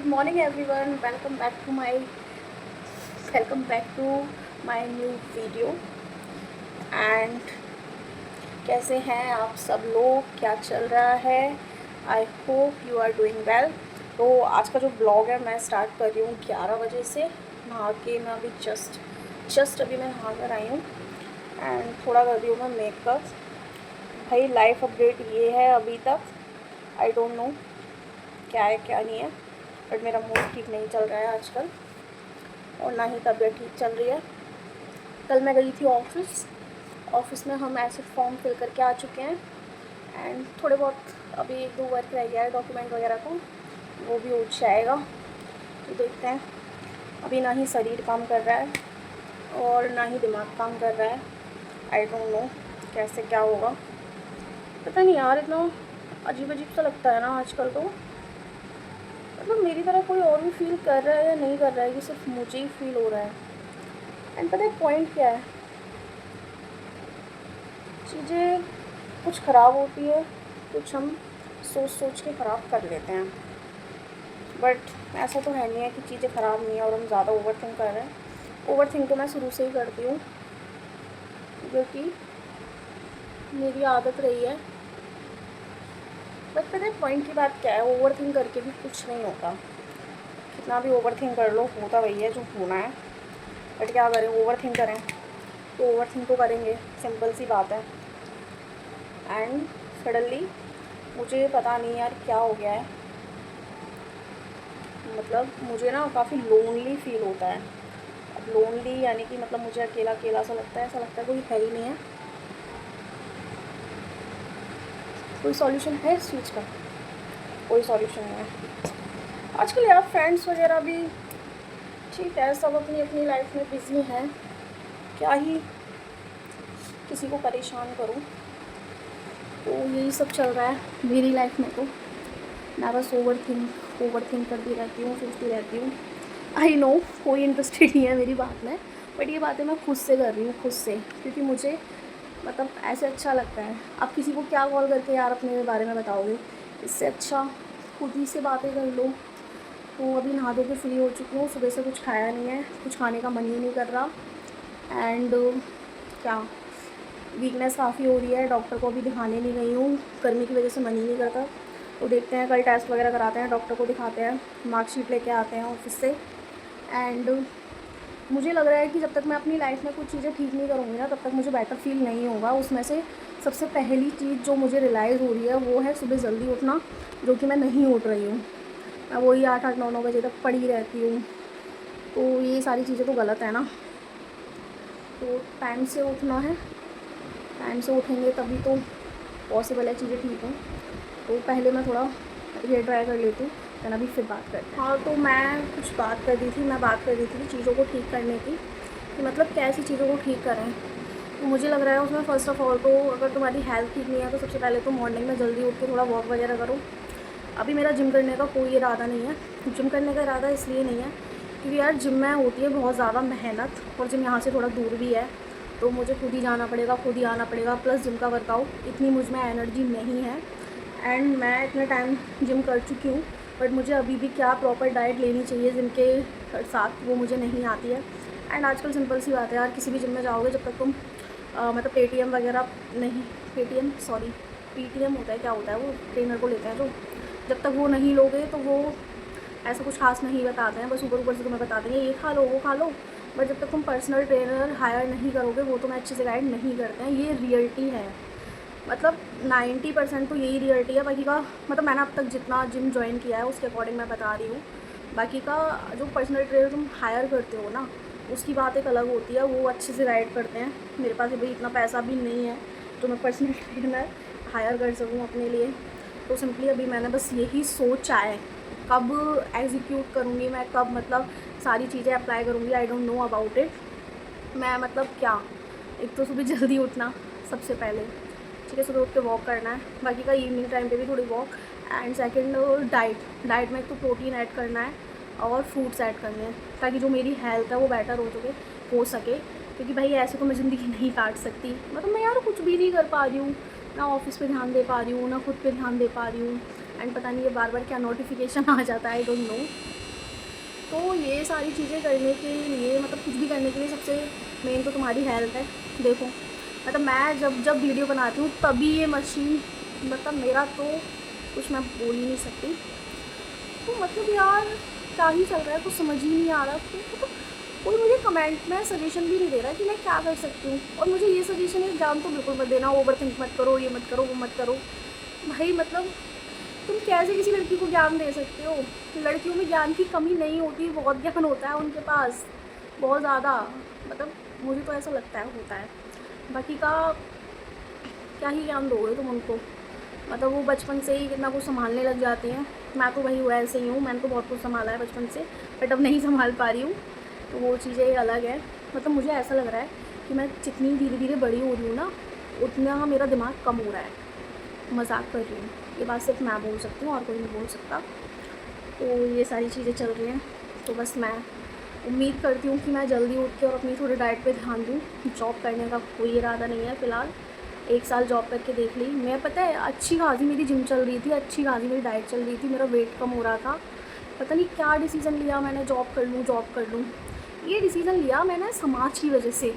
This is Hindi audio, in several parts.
Good morning everyone. Welcome back to my new video. And कैसे हैं आप सब लोग, क्या चल रहा है? I hope you are doing well. तो आज का जो ब्लॉग है मैं स्टार्ट कर रही हूँ 11 बजे से. नहा के मैं अभी जस्ट अभी मैं नहा कर आई हूँ एंड थोड़ा कर रही हूँ मैं मेकअप. भाई लाइफ अपडेट ये है अभी तक. आई डोंट नो क्या है क्या नहीं है, बट मेरा मूड ठीक नहीं चल रहा है आजकल और ना ही तबीयत ठीक चल रही है. कल मैं गई थी ऑफिस में हम एसिड फॉर्म फिल करके आ चुके हैं एंड थोड़े बहुत अभी 1-2 वर्क रह गया है डॉक्यूमेंट वगैरह का, वो भी हो जाएगा. तो देखते हैं. अभी ना ही शरीर काम कर रहा है और ना ही दिमाग काम कर रहा है. आई डोंट नो कैसे क्या होगा, पता नहीं यार. इतना अजीब सा लगता है ना आजकल. तो मतलब मेरी तरह कोई और भी फील कर रहा है या नहीं कर रहा है, कि सिर्फ मुझे ही फील हो रहा है. एंड पता है पॉइंट क्या है, चीज़ें कुछ ख़राब होती है, कुछ हम सोच के ख़राब कर लेते हैं. बट ऐसा तो है नहीं है कि चीज़ें ख़राब नहीं है और हम ज़्यादा ओवर थिंक कर रहे हैं. ओवर थिंक तो मैं शुरू से ही करती हूँ, क्योंकि मेरी आदत रही है. बट पता है पॉइंट की बात क्या है, ओवर थिंक करके भी कुछ नहीं होता. कितना भी ओवर थिंक कर लो, होता वही है जो होना है. बट क्या करें, ओवर थिंक करें तो ओवर थिंक तो करेंगे, सिंपल सी बात है. एंड सडनली मुझे पता नहीं यार क्या हो गया है, मतलब मुझे ना काफ़ी लोनली फील होता है. अब लोनली यानी कि मतलब मुझे अकेला अकेला सा लगता है, ऐसा लगता है कोई है ही नहीं है. कोई सॉल्यूशन है इस चीज़ का? कोई सॉल्यूशन नहीं है आजकल यार. फ्रेंड्स वगैरह भी ठीक है, सब अपनी अपनी लाइफ में बिज़ी हैं. क्या ही किसी को परेशान करूं. तो यही सब चल रहा है मेरी लाइफ में. तो मैं बस ओवर थिंक करती रहती हूँ, सोचती रहती हूँ. आई नो कोई इंटरेस्टेड नहीं है मेरी बात में, बट ये बातें मैं खुद से कर रही हूँ, खुद से. क्योंकि मुझे मतलब ऐसे अच्छा लगता है. आप किसी को क्या कॉल करके यार अपने बारे में बताओगे, इससे अच्छा खुद ही से बातें कर लो. तो अभी नहा धो के फ्री हो चुकी हूँ. सुबह से कुछ खाया नहीं है, कुछ खाने का मन ही नहीं कर रहा. एंड क्या वीकनेस काफ़ी हो रही है. डॉक्टर को अभी दिखाने नहीं गई हूँ, गर्मी की वजह से मन ही नहीं करता. तो देखते हैं, कल टेस्ट वगैरह कराते हैं, डॉक्टर को दिखाते हैं, मार्कशीट लेके आते हैं ऑफिस से. एंड मुझे लग रहा है कि जब तक मैं अपनी लाइफ में कुछ चीज़ें ठीक नहीं करूँगी ना, तब तक मुझे बेटर फील नहीं होगा. उसमें से सबसे पहली चीज़ जो मुझे रियलाइज़ हो रही है वो है सुबह जल्दी उठना, जो कि मैं नहीं उठ रही हूँ. मैं वही 8-9 बजे तक पड़ी रहती हूँ. तो ये सारी चीज़ें तो गलत है ना. तो टाइम से उठना है, टाइम से उठेंगे तभी तो पॉसिबल है चीज़ें ठीक हों. तो पहले मैं थोड़ा हेयर ड्राई कर लेती हूँ, देन अभी फिर बात करते हैं. हाँ, तो मैं बात कर रही थी चीज़ों को ठीक करने की, कि मतलब कैसी चीज़ों को ठीक करें. तो मुझे लग रहा है उसमें फ़र्स्ट ऑफ़ ऑल तो अगर तुम्हारी हेल्थ ठीक नहीं है तो सबसे पहले तो मॉर्निंग में जल्दी उठ के थोड़ा वॉक वगैरह करो. अभी मेरा जिम करने का कोई इरादा नहीं है. जिम करने का इरादा इसलिए नहीं है क्योंकि यार जिम में होती है बहुत ज़्यादा मेहनत, और जिम यहाँ से थोड़ा दूर भी है. तो मुझे खुद ही जाना पड़ेगा, खुद ही आना पड़ेगा, प्लस जिम का वर्कआउट इतनी मुझ में एनर्जी नहीं है. एंड मैं इतने टाइम जिम कर चुकी हूँ, बट मुझे अभी भी क्या प्रॉपर डाइट लेनी चाहिए जिम के साथ, वो मुझे नहीं आती है. एंड आजकल सिंपल सी बात है यार, किसी भी जिम में जाओगे जब तक तुम मतलब पेटीएम वगैरह नहीं, पीटीएम होता है, क्या होता है वो, ट्रेनर को लेते हैं जो, जब तक वो नहीं लोगे तो वो ऐसा कुछ खास नहीं बताते हैं. बस ऊपर से तुम्हें बता देंगे ये खा लो वो खा लो. बट जब तक तुम पर्सनल ट्रेनर हायर नहीं करोगे, वो तुम्हें अच्छे से गाइड नहीं करते हैं. ये रियलिटी है. मतलब 90% तो यही रियलिटी है. बाकी का मतलब मैंने अब तक जितना जिम ज्वाइन किया है उसके अकॉर्डिंग मैं बता रही हूँ. बाकी का जो पर्सनल ट्रेनर तुम हायर करते हो ना, उसकी बात एक अलग होती है. वो अच्छे से गाइड करते हैं. मेरे पास अभी इतना पैसा भी नहीं है तो मैं पर्सनल ट्रेनर हायर कर सकूँ अपने लिए. तो सिंपली अभी मैंने बस यही सोचा है, कब एग्जीक्यूट करूँगी मैं, कब मतलब सारी चीज़ें अप्लाई करूँगी, I don't know about it. मैं मतलब क्या, एक तो सुबह जल्दी उठना सबसे पहले, ठीक है, सुबह उठ के वॉक करना है. बाकी का इवनिंग टाइम पे भी थोड़ी वॉक. एंड सेकंड डाइट में एक तो प्रोटीन ऐड करना है और फ्रूट्स ऐड करने हैं, ताकि जो मेरी हेल्थ है वो बेटर हो सके. क्योंकि भाई ऐसे तो मैं ज़िंदगी नहीं काट सकती. मतलब मैं यार कुछ भी नहीं कर पा रही हूँ, ना ऑफिस पे ध्यान दे पा रही हूँ, ना खुद पे ध्यान दे पा रही हूँ. एंड पता नहीं ये बार बार क्या नोटिफिकेशन आ जाता है, आई डोंट नो। तो ये सारी चीज़ें करने के लिए, मतलब कुछ भी करने के लिए सबसे मेन तो तुम्हारी हेल्थ है। देखो मतलब मैं जब जब वीडियो बनाती हूँ तभी ये मशीन, मतलब मेरा तो कुछ मैं बोल ही नहीं सकती। तो मतलब यार क्या ही चल रहा है, कुछ समझ ही नहीं आ रहा। तो मतलब कोई मुझे कमेंट में सजेशन भी नहीं दे रहा कि मैं क्या कर सकती हूँ। और मुझे ये सजेशन है, ज्ञान तो बिल्कुल मत देना, ओवर थिंक मत करो, ये मत करो, वो मत करो। भाई मतलब तुम कैसे किसी लड़की को ज्ञान दे सकते हो? लड़कियों में ज्ञान की कमी नहीं होती, बहुत ज्ञान होता है उनके पास, बहुत ज़्यादा। मतलब मुझे तो ऐसा लगता है होता है। बाकी का क्या ही ज्ञान दोगे तुम उनको, मतलब वो बचपन से ही कितना कुछ संभालने लग जाती हैं। मैं तो वही हुआ ऐसे ही हूँ, मैंने तो बहुत कुछ संभाला है बचपन से, बट अब नहीं संभाल पा रही हूँ। तो वो चीज़ें अलग है। मतलब मुझे ऐसा लग रहा है कि मैं जितनी धीरे धीरे बड़ी हो रही हूँ ना, उतना मेरा दिमाग कम हो रहा है। मजाक कर रही हूँ, ये बात सिर्फ मैं बोल सकती हूँ और कोई नहीं बोल सकता। तो ये सारी चीज़ें चल रही हैं। तो बस मैं उम्मीद करती हूँ कि मैं जल्दी उठ के और अपनी थोड़ी डाइट पे ध्यान दूँ। जॉब करने का कोई इरादा नहीं है फ़िलहाल। 1 साल जॉब करके देख ली मैं, पता है अच्छी खासी मेरी जिम चल रही थी, अच्छी खासी मेरी डाइट चल रही थी, मेरा वेट कम हो रहा था। पता नहीं क्या डिसीज़न लिया मैंने, जॉब कर लूँ जॉब कर लूँ। ये डिसीज़न लिया मैंने समाज की वजह से,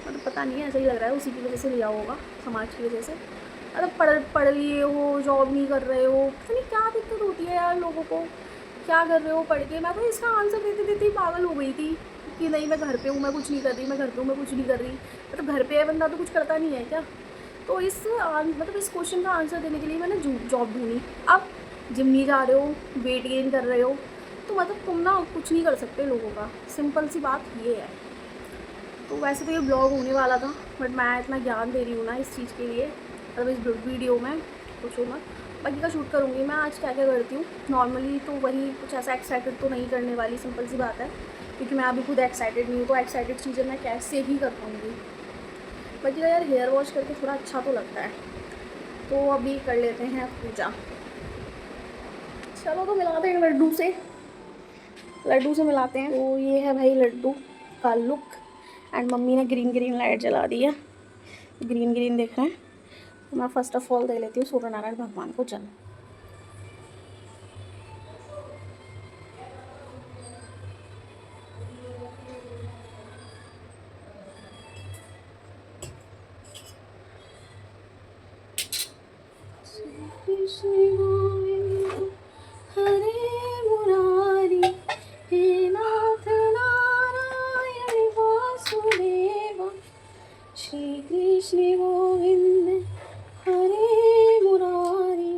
मतलब पता नहीं है, ऐसा ही लग रहा है उसी की वजह से लिया होगा, समाज की वजह से। मतलब पढ़ पढ़ लिए हो, जॉब नहीं कर रहे हो, पता नहीं क्या दिक्कत होती है यार लोगों को। क्या कर रहे हो पढ़ के? मैं तो इसका आंसर देते देते ही पागल हो गई थी कि नहीं मैं घर पे हूँ, मैं कुछ नहीं कर रही, मैं घर पे हूँ, मैं कुछ नहीं कर रही। मतलब घर पे है बंदा तो कुछ करता नहीं है क्या? तो मतलब इस क्वेश्चन का आंसर देने के लिए मैंने जॉब ढूंढी। अब जिम नहीं जा रहे हो, वेट गेन कर रहे हो, तो मतलब तुम ना कुछ नहीं कर सकते लोगों का, सिंपल सी बात ये है। तो वैसे तो ये ब्लॉग होने वाला था, बट मैं इतना ज्ञान दे रही हूँ ना इस चीज़ के लिए, मतलब इस वीडियो में कुछ मत। बाकी का शूट करूँगी मैं आज क्या क्या करती हूँ नॉर्मली। तो वही कुछ ऐसा एक्साइटेड तो नहीं करने वाली, सिंपल सी बात है, क्योंकि मैं अभी खुद एक्साइटेड नहीं हूँ। तो एक्साइटेड चीज़ें मैं कैसे ही कर पाऊँगी। बाकी का यार हेयर वॉश करके थोड़ा अच्छा तो लगता है। तो अभी कर लेते हैं पूजा। चलो तो मिलाते हैं लड्डू से मिलाते हैं। तो ये है भाई लड्डू का लुक। एंड मम्मी ने ग्रीन ग्रीन लाइट जला दी है, ग्रीन ग्रीन देख रहे हैं। तो मैं फर्स्ट ऑफ ऑल दे लेती हूँ सूर्य नारायण भगवान को जल। हरे मुरारी हे नाथ नारायण वासुदेवा, श्री कृष्ण गोविंद हरे मुरारी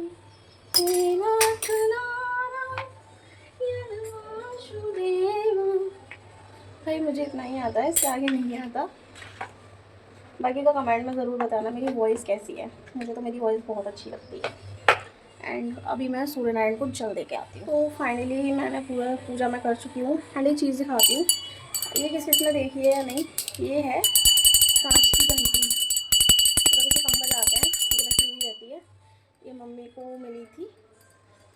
हे नाथ नारायण वासुदेवा। भाई मुझे इतना ही आता है, इससे आगे नहीं आता। बाकी का कमेंट में ज़रूर बताना मेरी वॉइस कैसी है, मुझे तो मेरी वॉइस बहुत अच्छी लगती है। एंड अभी मैं सूर्य नारायण को जल दे के आती हूँ। तो फाइनली मैंने पूरा पूजा मैं कर चुकी हूँ। एंड एक चीज़ दिखाती हूँ, ये किस किसने देखी है या नहीं। ये है कांच की घंटी, मतलब इसे कम बजाते हैं, ये रखी हुई रहती है। ये मम्मी को मिली थी,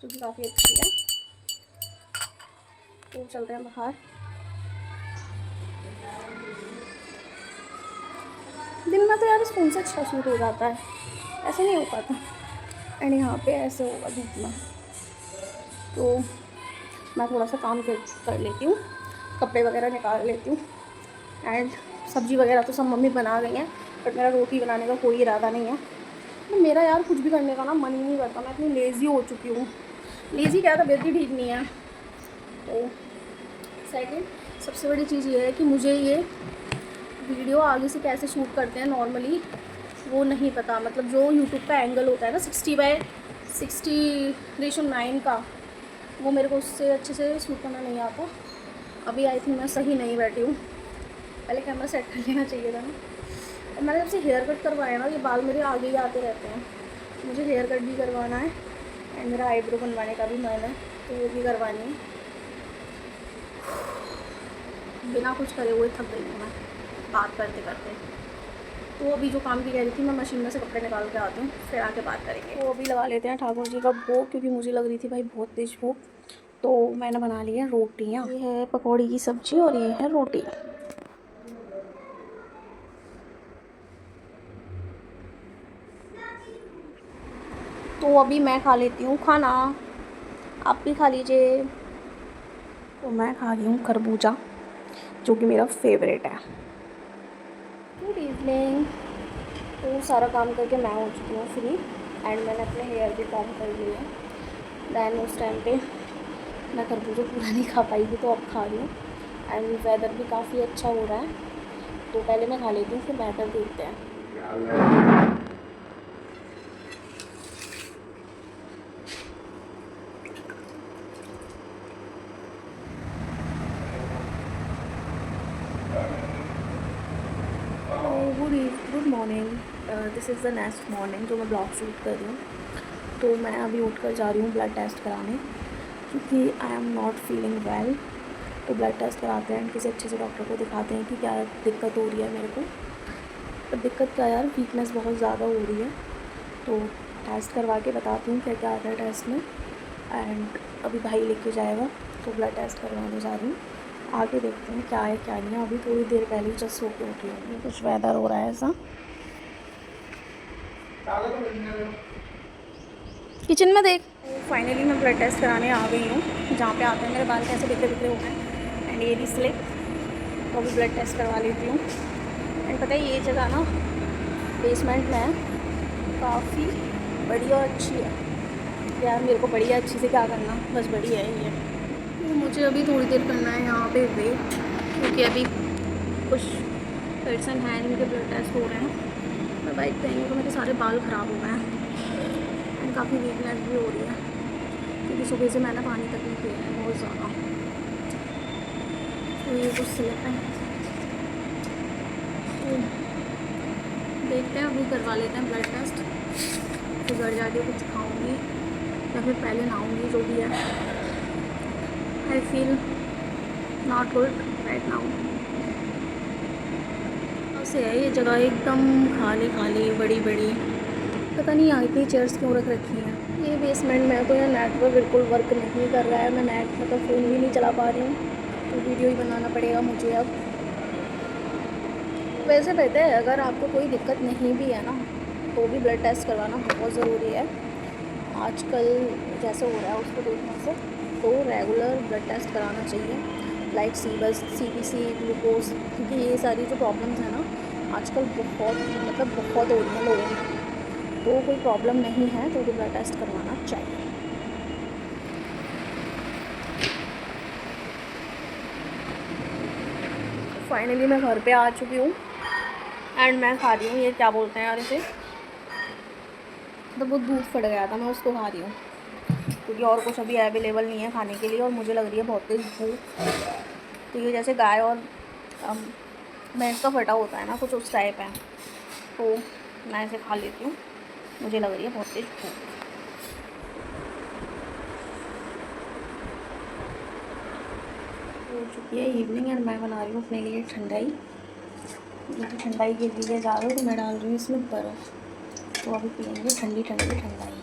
जो कि काफ़ी अच्छी है। तो चलते हैं बाहर। दिन में तो यार स्कूल से अच्छा शूट हो जाता है, ऐसे नहीं हो पाता। एंड यहाँ पे ऐसे होगा धूप में। तो मैं थोड़ा सा काम कर लेती हूँ, कपड़े वगैरह निकाल लेती हूँ। एंड सब्ज़ी वगैरह तो सब मम्मी बना गई हैं, बट मेरा रोटी बनाने का कोई इरादा नहीं है। तो मेरा यार कुछ भी करने का ना मन ही नहीं करता, मैं इतनी लेज़ी हो चुकी हूँ। लेज़ी क्या, तबीयत ही ठीक नहीं है। तो सेकंड सबसे बड़ी चीज़ ये है कि मुझे ये वीडियो आगे से कैसे शूट करते हैं नॉर्मली वो नहीं पता। मतलब जो यूट्यूब का एंगल होता है ना 60/60 रेशो 9 का, वो मेरे को उससे अच्छे से शूट करना नहीं आता। अभी आई थिंक मैं सही नहीं बैठी हूँ, पहले कैमरा सेट कर लेना चाहिए था ना। और मैंने जब से हेयर कट करवाया ना, ये बाल मेरे आगे ही आते रहते हैं। मुझे हेयर कट भी करवाना है एंड मेरा आईब्रो बनवाने का भी मन है, तो वो भी करवानी है। बिना कुछ करे हुए थक गई हूँ मैं बात करते करते। तो अभी जो काम की कह रही थी, मैं मशीन में से कपड़े निकाल के आती हूँ, फिर आके बात करेंगे। तो अभी लगा लेते हैं ठाकुर जी का भोग, क्योंकि मुझे लग रही थी भाई बहुत तेज भूख। तो मैंने बना ली है रोटियाँ, ये है पकौड़ी की सब्जी और ये है रोटी। तो तो अभी मैं खा लेती हूँ खाना, आप भी खा लीजिए। तो मैं खा रही हूँ खरबूजा, जो कि मेरा फेवरेट है। Good evening. तो सारा काम करके मैं हो चुकी हूँ फ्री, एंड मैंने अपने हेयर भी कॉम कर लिए हैं। दैन उस टाइम पे मैं खरबूजा पूरा नहीं खा पाई थी, तो अब खा रही हूँ। एंड वेदर भी काफ़ी अच्छा हो रहा है, तो पहले मैं खा लेती हूँ, फिर बेटर देखते हैं। Good morning. This is the next morning जो मैं ब्लॉग शूट कर रही हूँ। तो मैं अभी उठ कर जा रही हूँ ब्लड टेस्ट कराने, क्योंकि I am not feeling well. तो ब्लड टेस्ट कराते हैं, किसी अच्छे से डॉक्टर को दिखाते हैं कि क्या दिक्कत हो रही है मेरे को। तो दिक्कत क्या यार, वीकनेस बहुत ज़्यादा हो रही है। तो टेस्ट करवा के बताती हूँ क्या क्या आता है टेस्ट में। एंड अभी भाई लेके जाएगा, तो ब्लड टेस्ट करवाने जा रही हूँ। आगे देखते हैं क्या है क्या नहीं है। अभी थोड़ी देर पहले ही जस्ट सो के उठी हूँ। कुछ वेदर हो रहा है ऐसा। किचन में देख। फाइनली मैं ब्लड टेस्ट कराने आ गई हूँ, जहाँ पे आते हैं मेरे बाल कैसे बिखरे बिखरे हो गए। एंड ये भी स्लिप, तो अभी ब्लड टेस्ट करवा लेती हूँ। एंड पता है ये जगह ना बेसमेंट में है, काफ़ी बड़ी और अच्छी है। यार मेरे को बढ़िया अच्छी से क्या करना, बस बढ़िया है ये। तो मुझे अभी थोड़ी देर करना है यहाँ पे वेट, क्योंकि अभी कुछ पर्सन हैं जिनके ब्लड टेस्ट हो रहे हैं। मैं बाइक पे आई हूँ तो मेरे सारे बाल ख़राब हो गए हैं, एंड काफ़ी वीकनेस भी हो रही है, क्योंकि सुबह से मैंने पानी तक नहीं पिया है बहुत ज़्यादा। तो ये कुछ स्लिप है, तो देखते हैं, अभी करवा लेते हैं ब्लड टेस्ट, फिर घर जाके कुछ खाऊंगी या फिर पहले नहाऊंगी, जो भी है। I feel not good right now. ऐसे है ये जगह एकदम खाली खाली, बड़ी बड़ी, पता नहीं यहाँ इतनी चेयर्स क्यों रख रखी हैं। ये बेसमेंट में तो यहाँ नेटवर्क बिल्कुल वर्क नहीं कर रहा है। मैं नेट मतलब फ़ोन भी नहीं चला पा रही हूँ, तो वीडियो ही बनाना पड़ेगा मुझे अब। वैसे पता है, अगर आपको कोई दिक्कत नहीं भी है ना, तो भी ब्लड टेस्ट करवाना बहुत ज़रूरी है आजकल जैसे हो रहा है उसको देखने से। तो रेगुलर ब्लड टेस्ट कराना चाहिए, लाइक CBC, ग्लूकोज, क्योंकि ये सारी जो प्रॉब्लम्स हैं ना आजकल बहुत हो रही हैं लोगों में। तो कोई प्रॉब्लम नहीं है तो भी ब्लड टेस्ट करवाना चाहिए। फाइनली मैं घर पे आ चुकी हूँ, एंड मैं खा रही हूँ ये क्या बोलते हैं यार इसे, तो वो दूध फट गया था, मैं उसको खा रही हूँ, क्योंकि और कुछ अभी अवेलेबल नहीं है खाने के लिए, और मुझे लग रही है बहुत तेज़ भूख। तो ये जैसे गाय और भैंस का फटा होता है ना, कुछ उस टाइप है, तो मैं इसे खा लेती हूँ, मुझे लग रही है बहुत तेज़ भूख। हो चुकी है इवनिंग, एंड मैं बना रही हूँ अपने लिए ठंडाई। क्योंकि ठंडाई के लिए ज़्यादा तो मैं डाल रही हूँ इसमें बर्फ़, तो अभी पियेंगे ठंडी ठंडी ठंडाई।